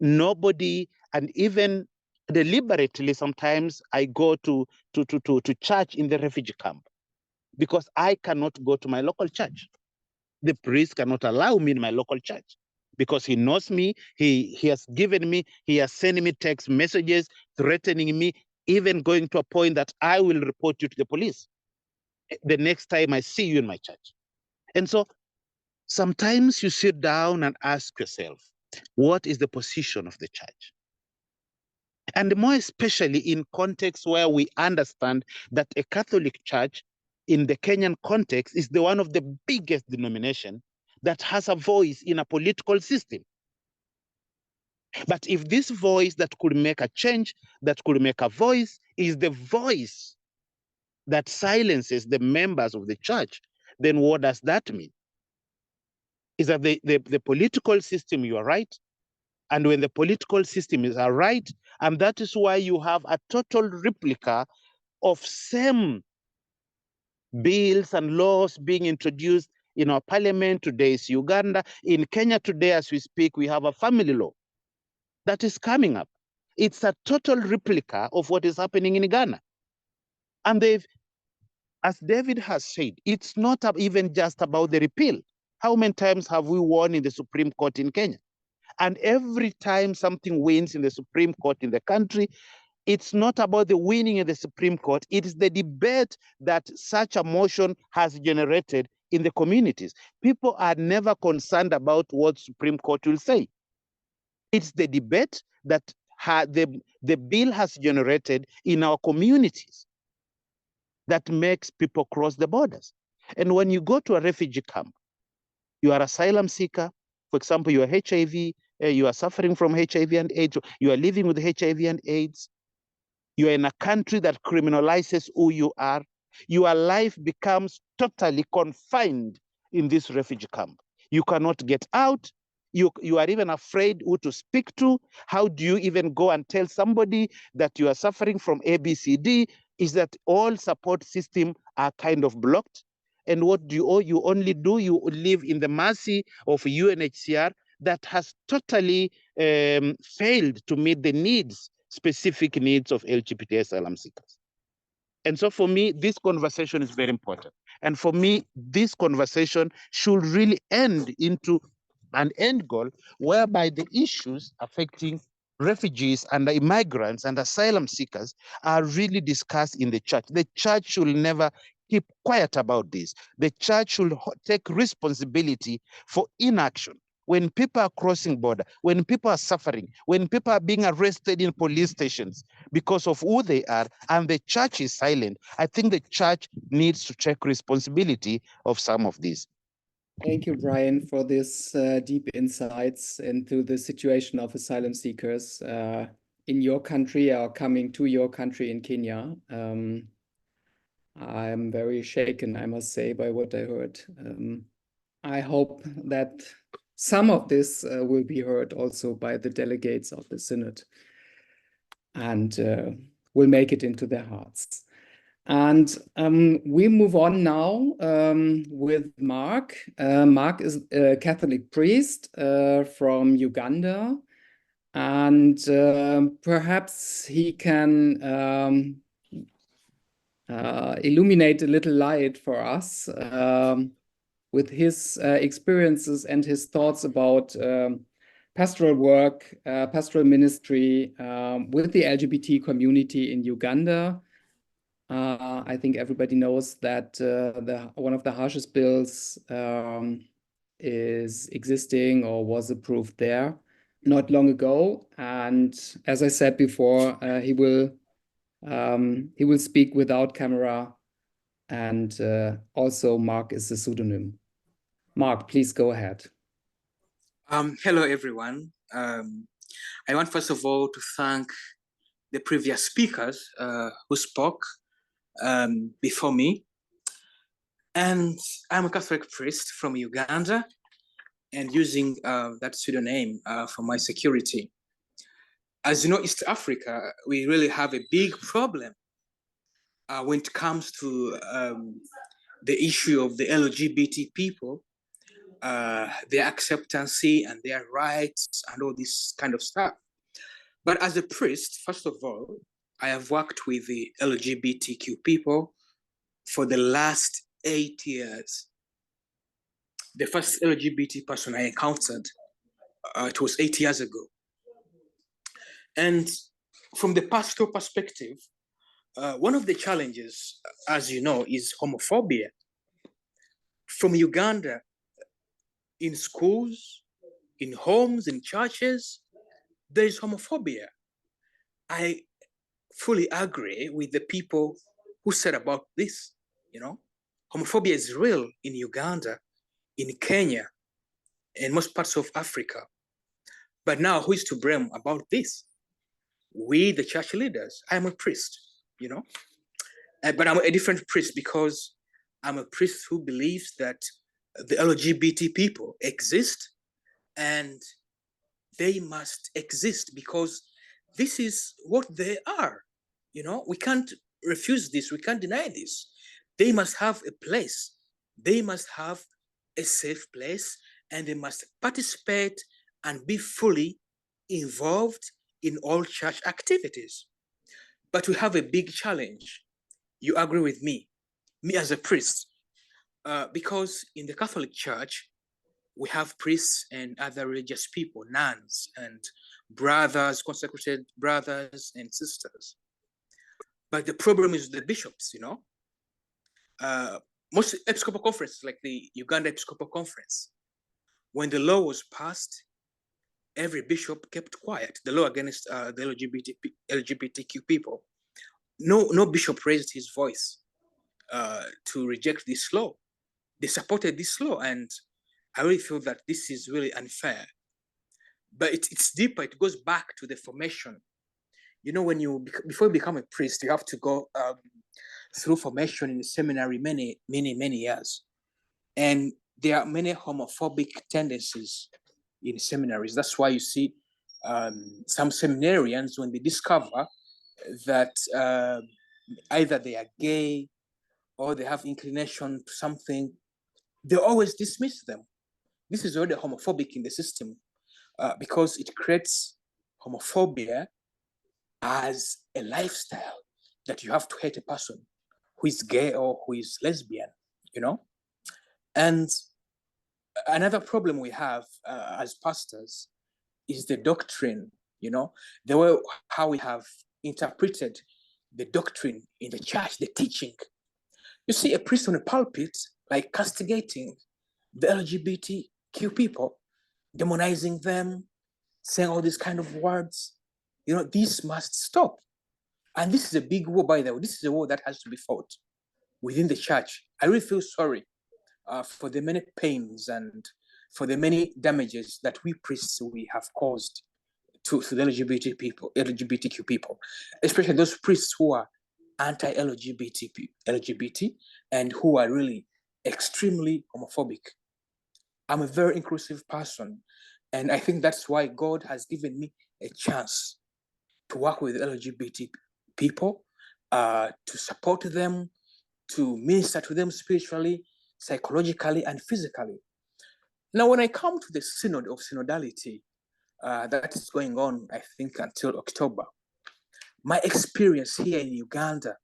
nobody, and even deliberately sometimes I go to church in the refugee camp because I cannot go to my local church. The priest cannot allow me in my local church because he knows me, he has given me, he has sent me text messages threatening me, even going to a point that I will report you to the police the next time I see you in my church. And so sometimes you sit down and ask yourself, what is the position of the church? And more especially in contexts where we understand that a Catholic church in the Kenyan context is the one of the biggest denomination that has a voice in a political system. But if this voice that could make a change, that could make a voice, is the voice that silences the members of the church, then what does that mean? Is that the political system, you are right, and when the political system is right, and that is why you have a total replica of same bills and laws being introduced in our parliament. Today is Uganda. In Kenya today, as we speak, we have a family law that is coming up. It's a total replica of what is happening in Ghana. And they've, as David has said, it's not even just about the repeal. How many times have we won in the Supreme Court in Kenya? And every time something wins in the Supreme Court in the country, it's not about the winning in the Supreme Court. It is the debate that such a motion has generated in the communities. People are never concerned about what Supreme Court will say. It's the debate that the bill has generated in our communities that makes people cross the borders. And when you go to a refugee camp, you are asylum seeker, for example, you are HIV, you are suffering from HIV and AIDS, you are living with HIV and AIDS, you are in a country that criminalizes who you are, your life becomes totally confined in this refugee camp. You cannot get out. You are even afraid who to speak to. How do you even go and tell somebody that you are suffering from ABCD? Is that all support systems are kind of blocked? And what do you only do? You live in the mercy of UNHCR that has totally failed to meet the needs, specific needs of LGBTI asylum seekers. And so for me, this conversation is very important. And for me, this conversation should really end into an end goal whereby the issues affecting refugees and immigrants and asylum seekers are really discussed in the church. The church should never keep quiet about this. The church should take responsibility for inaction. When people are crossing border, when people are suffering, when people are being arrested in police stations because of who they are, and the church is silent, I think the church needs to take responsibility of some of these. Thank you, Brian, for this deep insights into the situation of asylum seekers in your country or coming to your country in Kenya. I'm very shaken, I must say, by what I heard. I hope that some of this will be heard also by the delegates of the Synod and will make it into their hearts. And we move on now with Mark. Mark is a Catholic priest from Uganda, and perhaps he can illuminate a little light for us with his experiences and his thoughts about pastoral work, pastoral ministry with the LGBT community in Uganda. I think everybody knows that one of the harshest bills is existing or was approved there not long ago. And as I said before, he will speak without camera, and also Mark is a pseudonym. Mark, please go ahead. Hello, everyone. I want first of all to thank the previous speakers who spoke before me. And I'm a Catholic priest from Uganda and using that pseudonym for my security. As you know, East Africa, we really have a big problem when it comes to the issue of the LGBT people, their acceptance and their rights and all this kind of stuff. But as a priest, first of all, I have worked with the LGBTQ people for the last 8 years. The first LGBT person I encountered, it was 8 years ago. And from the pastoral perspective, one of the challenges, as you know, is homophobia. From Uganda, in schools, in homes, in churches, there is homophobia. I fully agree with the people who said about this, you know. Homophobia is real in Uganda, in Kenya, and most parts of Africa. But now who is to blame about this? We, the church leaders. I'm a priest, you know, but I'm a different priest because I'm a priest who believes that the LGBT people exist and they must exist because this is what they are. You know, we can't refuse this. We can't deny this. They must have a place. They must have a safe place, and they must participate and be fully involved in all church activities. But we have a big challenge. You agree with me as a priest, because in the Catholic Church, we have priests and other religious people, nuns and brothers, consecrated brothers and sisters. But the problem is the bishops, you know. Most Episcopal conferences, like the Uganda Episcopal Conference, when the law was passed, every bishop kept quiet. The law against the LGBTQ people. No bishop raised his voice to reject this law. They supported this law, and I really feel that this is really unfair. But it's deeper. It goes back to the formation. You know, before you become a priest, you have to go through formation in the seminary many years, and there are many homophobic tendencies in seminaries. That's why you see some seminarians, when they discover that either they are gay or they have inclination to something, they always dismiss them. This is already homophobic in the system because it creates homophobia as a lifestyle that you have to hate a person who is gay or who is lesbian, you know? And another problem we have as pastors is the doctrine, you know, the way how we have interpreted the doctrine in the church, the teaching. You see a priest on a pulpit, like castigating the LGBTQ people, demonizing them, saying all these kind of words. You know, this must stop. And this is a big war, by the way. This is a war that has to be fought within the church. I really feel sorry for the many pains and for the many damages that we priests we have caused to the LGBTQ people, especially those priests who are anti-LGBT and who are really extremely homophobic. I'm a very inclusive person, and I think that's why God has given me a chance to work with LGBT people, to support them, to minister to them spiritually, psychologically, and physically. Now, when I come to the Synod of Synodality, that is going on, I think, until October, my experience here in Uganda,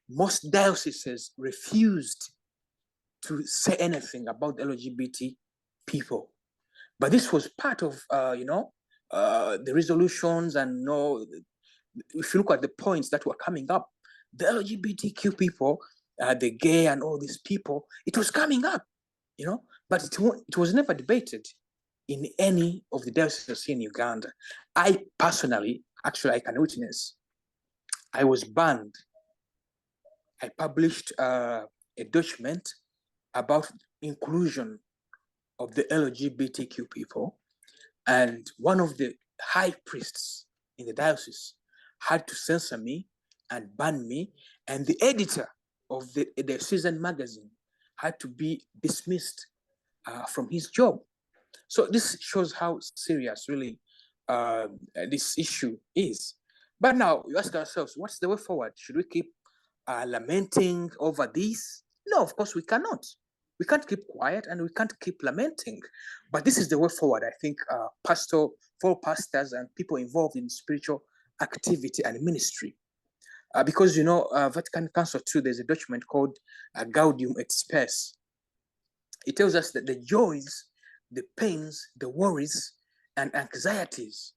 most dioceses refused to say anything about LGBT people. But this was part of, the resolutions, and if you look at the points that were coming up, the LGBTQ people, the gay and all these people, it was coming up, you know, but it was never debated in any of the dioceses here in Uganda. I personally, actually, I can witness, I was banned. I published a document about inclusion of the LGBTQ people, and one of the high priests in the diocese had to censor me and ban me, and the editor of the diocesan magazine had to be dismissed from his job. So this shows how serious really this issue is. But now you ask ourselves, what's the way forward? Should we keep lamenting over this? No, of course we cannot. We can't keep quiet and we can't keep lamenting. But this is the way forward, I think, for pastors and people involved in spiritual activity and ministry. Because, you know, Vatican Council II, there's a document called Gaudium et Spes. It tells us that the joys, the pains, the worries, and anxieties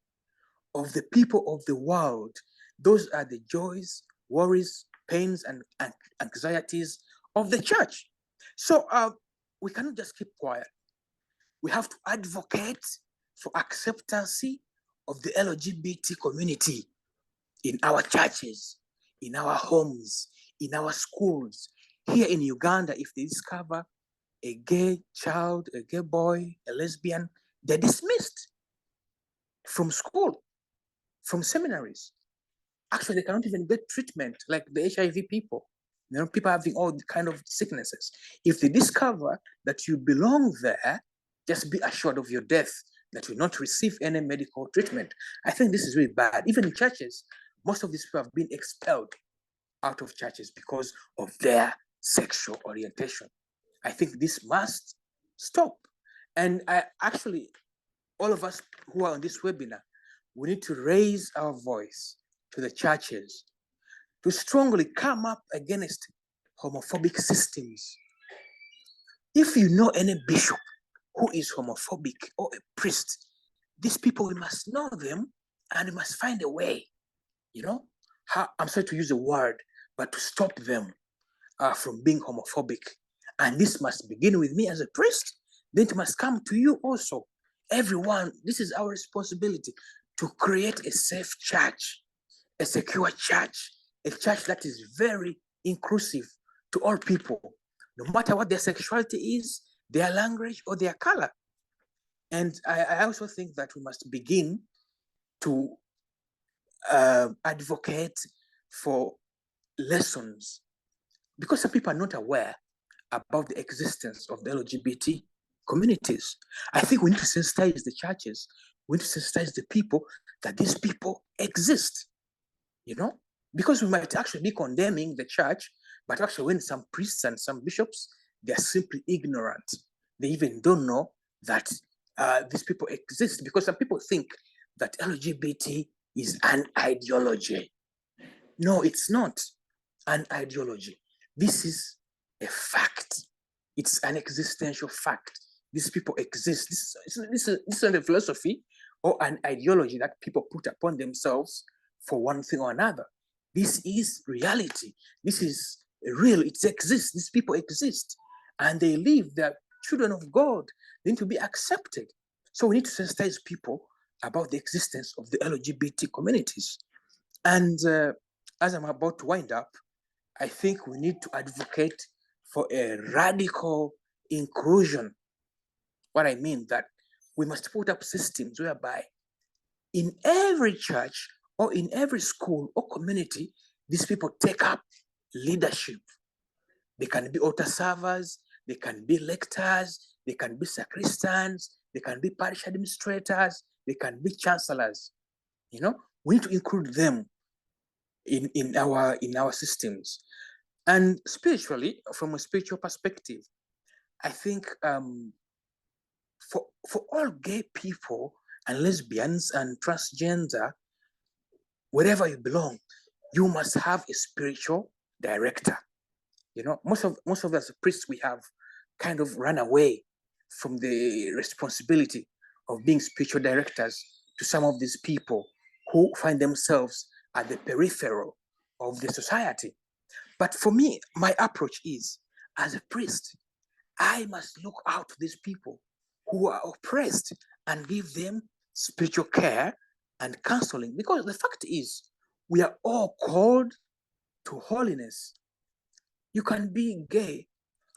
of the people of the world, those are the joys, worries, pains, and anxieties of the church. So we cannot just keep quiet. We have to advocate for acceptance of the LGBT community in our churches, in our homes, in our schools, Here in Uganda, if they discover a gay child, a gay boy, a lesbian, they're dismissed from school, from seminaries. Actually, they cannot even get treatment like the HIV people. You know, people having all the kind of sicknesses. If they discover that you belong there, just be assured of your death, that you will not receive any medical treatment. I think this is really bad. Even in churches, most of these people have been expelled out of churches because of their sexual orientation. I think this must stop. And I actually, all of us who are on this webinar, we need to raise our voice to the churches to strongly come up against homophobic systems. If you know any bishop who is homophobic or a priest, these people, we must know them and we must find a way, you know, I'm sorry to use the word, but to stop them from being homophobic. And this must begin with me as a priest. Then it must come to you also. Everyone, this is our responsibility to create a safe church, a secure church, a church that is very inclusive to all people, no matter what their sexuality is, their language, or their color. And I also think that we must begin to advocate for lessons, because some people are not aware about the existence of the LGBT communities. I think we need to sensitize the churches, we need to sensitize the people that these people exist, you know, because we might actually be condemning the church, but actually when some priests and some bishops, they're simply ignorant. They even don't know that these people exist, because some people think that LGBT is an ideology. No, it's not an ideology. This is a fact. It's an existential fact. These people exist. This is not a philosophy or an ideology that people put upon themselves for one thing or another. This is reality. This is real. It exists. These people exist. And they live. They're children of God. They need to be accepted. So we need to sensitize people about the existence of the LGBT communities. And as I'm about to wind up, I think we need to advocate for a radical inclusion. What I mean that we must put up systems whereby in every church or in every school or community, these people take up leadership. They can be altar servers, they can be lectors, they can be sacristans, they can be parish administrators, they can be chancellors. You know, we need to include them in our systems. And spiritually, from a spiritual perspective, I think for all gay people and lesbians and transgender, wherever you belong, you must have a spiritual director. You know, most of us priests, we have kind of run away from the responsibility of being spiritual directors to some of these people who find themselves at the peripheral of the society. But for me, my approach is, as a priest, I must look out to these people who are oppressed and give them spiritual care and counseling. Because the fact is, we are all called to holiness. You can be gay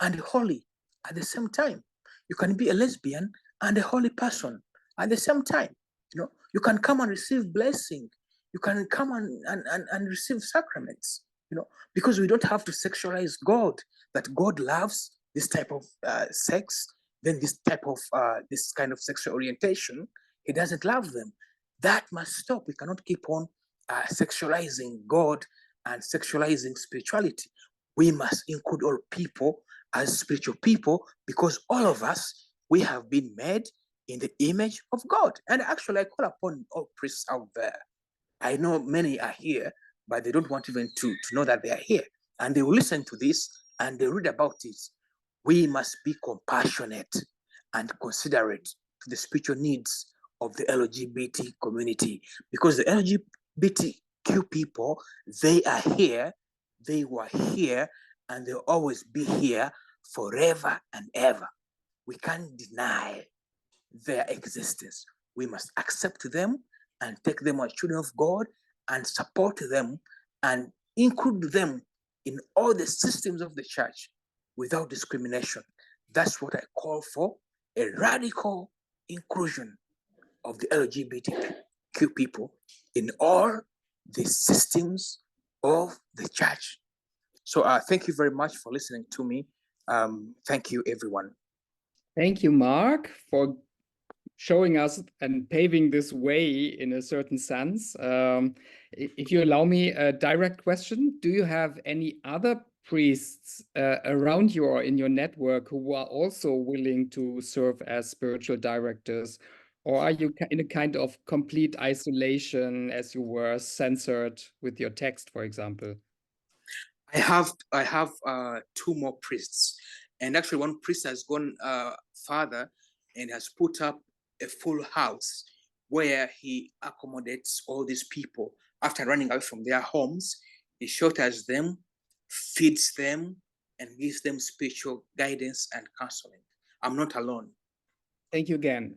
and holy at the same time. You can be a lesbian and a holy person at the same time. You know, you can come and receive blessing. You can come and receive sacraments, you know, because we don't have to sexualize God, that God loves this type of sex, then this type of, this kind of sexual orientation, he doesn't love them. That must stop. We cannot keep on sexualizing God and sexualizing spirituality. We must include all people as spiritual people, because all of us, we have been made in the image of God. And actually, I call upon all priests out there. I know many are here, but they don't want even to know that they are here. And they will listen to this and they read about it. We must be compassionate and considerate to the spiritual needs of the LGBT community, because the LGBTQ people, they are here, they were here, and they'll always be here forever and ever. We can't deny their existence. We must accept them and take them as children of God and support them and include them in all the systems of the church without discrimination. That's what I call for, a radical inclusion of the LGBTQ people in all the systems of the church. So thank you very much for listening to me. Thank you, everyone. Thank you, Mark, for showing us and paving this way in a certain sense. If you allow me a direct question, do you have any other priests around you or in your network who are also willing to serve as spiritual directors? Or are you in a kind of complete isolation as you were censored with your text, for example? I have two more priests, and actually one priest has gone further and has put up a full house where he accommodates all these people. After running away from their homes, he shelters them, feeds them, and gives them spiritual guidance and counseling. I'm not alone. Thank you again.